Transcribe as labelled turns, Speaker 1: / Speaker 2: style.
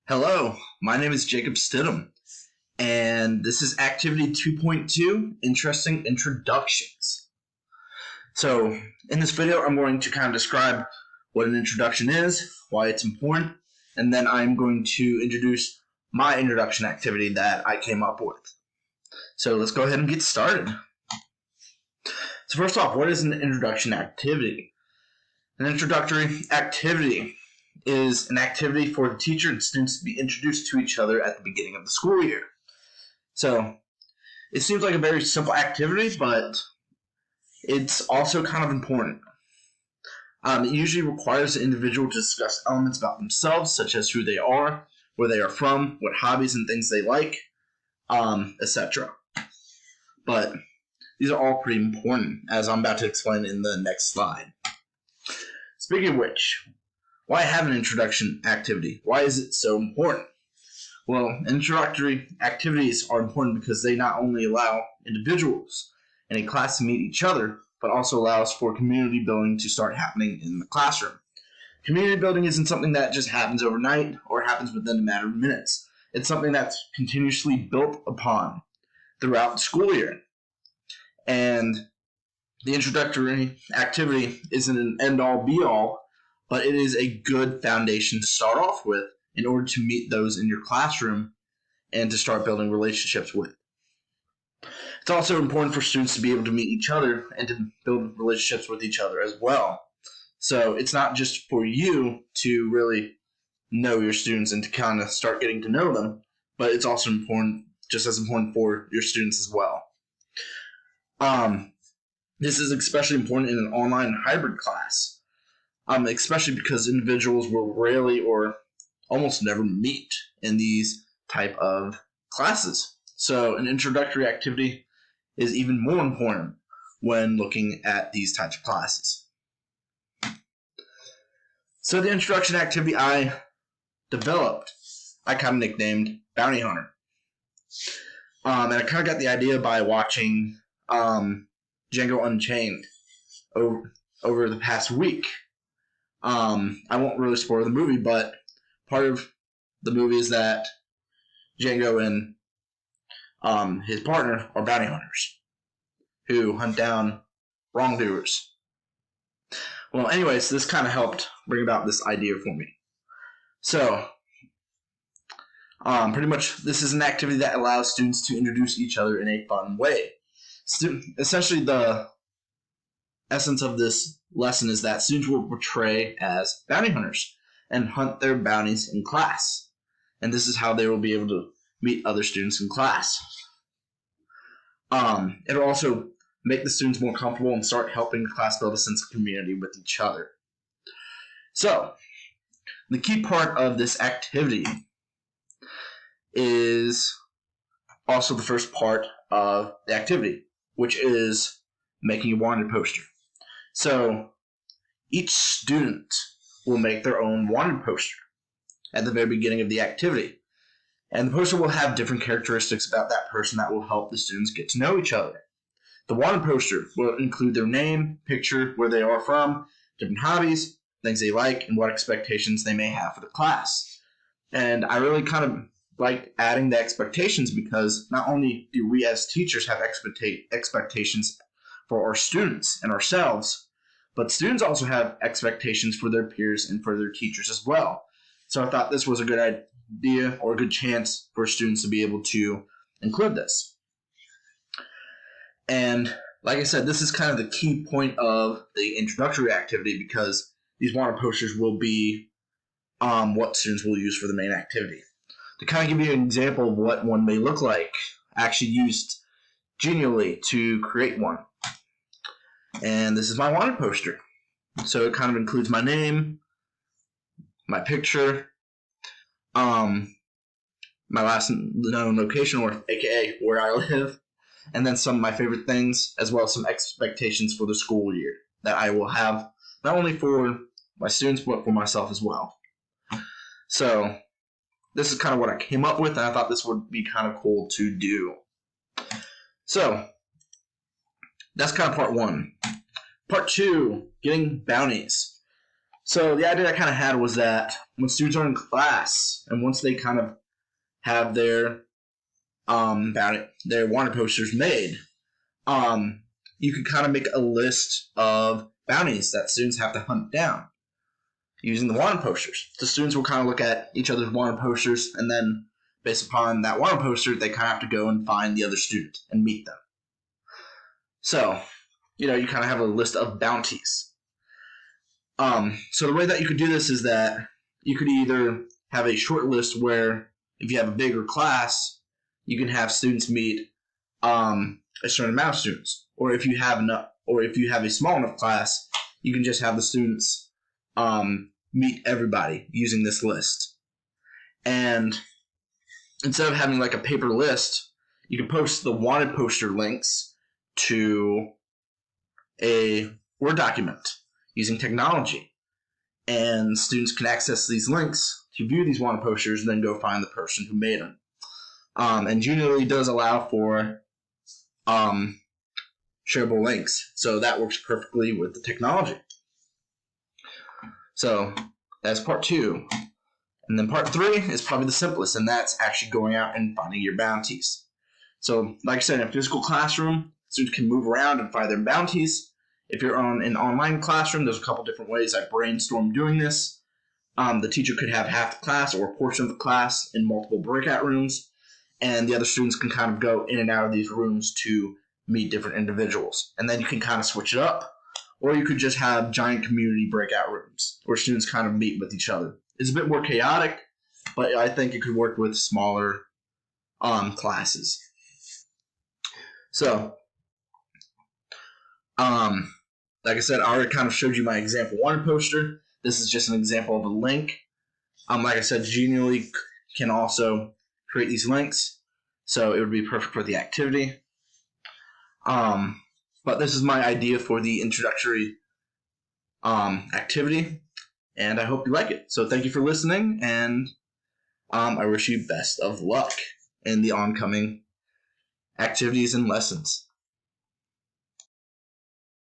Speaker 1: Hello, my name is Jacob Stidham, and this is Activity 2.2, Interesting Introductions. So, in this video, I'm going to kind of describe what an introduction is, why it's important, and then I'm going to introduce my introduction activity that I came up with. So, let's go ahead and get started. So, first off, what is an introduction activity? An introductory activity is an activity for the teacher and students to be introduced to each other at the beginning of the school year. So, it seems like a very simple activity, but it's also kind of important. It usually requires the individual to discuss elements about themselves, such as who they are, where they are from, what hobbies and things they like, etc. But these are all pretty important, as I'm about to explain in the next slide. Speaking of which, why have an introduction activity? Why is it so important? Well, introductory activities are important because they not only allow individuals in a class to meet each other, but also allows for community building to start happening in the classroom. Community building isn't something that just happens overnight or happens within a matter of minutes. It's something that's continuously built upon throughout the school year. And the introductory activity isn't an end-all be-all, but it is a good foundation to start off with in order to meet those in your classroom and to start building relationships with. It's also important for students to be able to meet each other and to build relationships with each other as well. So it's not just for you to really know your students and to kind of start getting to know them, but it's also important, just as important for your students as well. This is especially important in an online hybrid class. Especially because individuals will rarely or almost never meet in these type of classes. So an introductory activity is even more important when looking at these types of classes. So the introduction activity I developed, I kind of nicknamed Bounty Hunter. And I kind of got the idea by watching Django Unchained over the past week. I won't really spoil the movie, but part of the movie is that Django and his partner are bounty hunters who hunt down wrongdoers. Well, anyways, this kind of helped bring about this idea for me. So, pretty much this is an activity that allows students to introduce each other in a fun way. Essentially, the essence of this lesson is that students will portray as bounty hunters and hunt their bounties in class. And this is how they will be able to meet other students in class. It'll also make the students more comfortable and start helping the class build a sense of community with each other. So, the key part of this activity is also the first part of the activity, which is making a wanted poster. So, each student will make their own wanted poster at the very beginning of the activity. And the poster will have different characteristics about that person that will help the students get to know each other. The wanted poster will include their name, picture, where they are from, different hobbies, things they like, and what expectations they may have for the class. And I really kind of like adding the expectations because not only do we as teachers have expectations for our students and ourselves, but students also have expectations for their peers and for their teachers as well. So I thought this was a good idea or a good chance for students to be able to include this. And like I said, this is kind of the key point of the introductory activity because these wanted posters will be what students will use for the main activity. To kind of give you an example of what one may look like, I actually used Genially to create one. And this is my wanted poster. So it kind of includes my name, my picture, my last known location, or aka where I live, and then some of my favorite things, as well as some expectations for the school year that I will have, not only for my students, but for myself as well. So this is kind of what I came up with, and I thought this would be kind of cool to do. So that's kind of part one. Part two, getting bounties. So the idea I kind of had was that when students are in class and once they kind of have their wanted posters made, you could kind of make a list of bounties that students have to hunt down using the wanted posters. The students will kind of look at each other's wanted posters, and then based upon that wanted poster, they kind of have to go and find the other student and meet them. So, you kind of have a list of bounties. So the way that you could do this is that you could either have a short list where if you have a bigger class, you can have students meet a certain amount of students, or if you have a small enough class, you can just have the students meet everybody using this list. And instead of having like a paper list, you can post the wanted poster links to a Word document using technology, and students can access these links to view these wanted posters and then go find the person who made them. And Genially does allow for shareable links, so that works perfectly with the technology. So that's part 2. And then part 3 is probably the simplest, and that's actually going out and finding your bounties. So like I said, in a physical classroom, students can move around and find their bounties. If you're on an online classroom, there's a couple different ways I brainstorm doing this. The teacher could have half the class or a portion of the class in multiple breakout rooms, and the other students can kind of go in and out of these rooms to meet different individuals. And then you can kind of switch it up, or you could just have giant community breakout rooms where students kind of meet with each other. It's a bit more chaotic, but I think it could work with smaller classes. So, like I said, I already kind of showed you my example wanted poster. This is just an example of a link. Like I said, Genially can also create these links, so it would be perfect for the activity. But this is my idea for the introductory activity, and I hope you like it. So thank you for listening, and I wish you best of luck in the oncoming activities and lessons.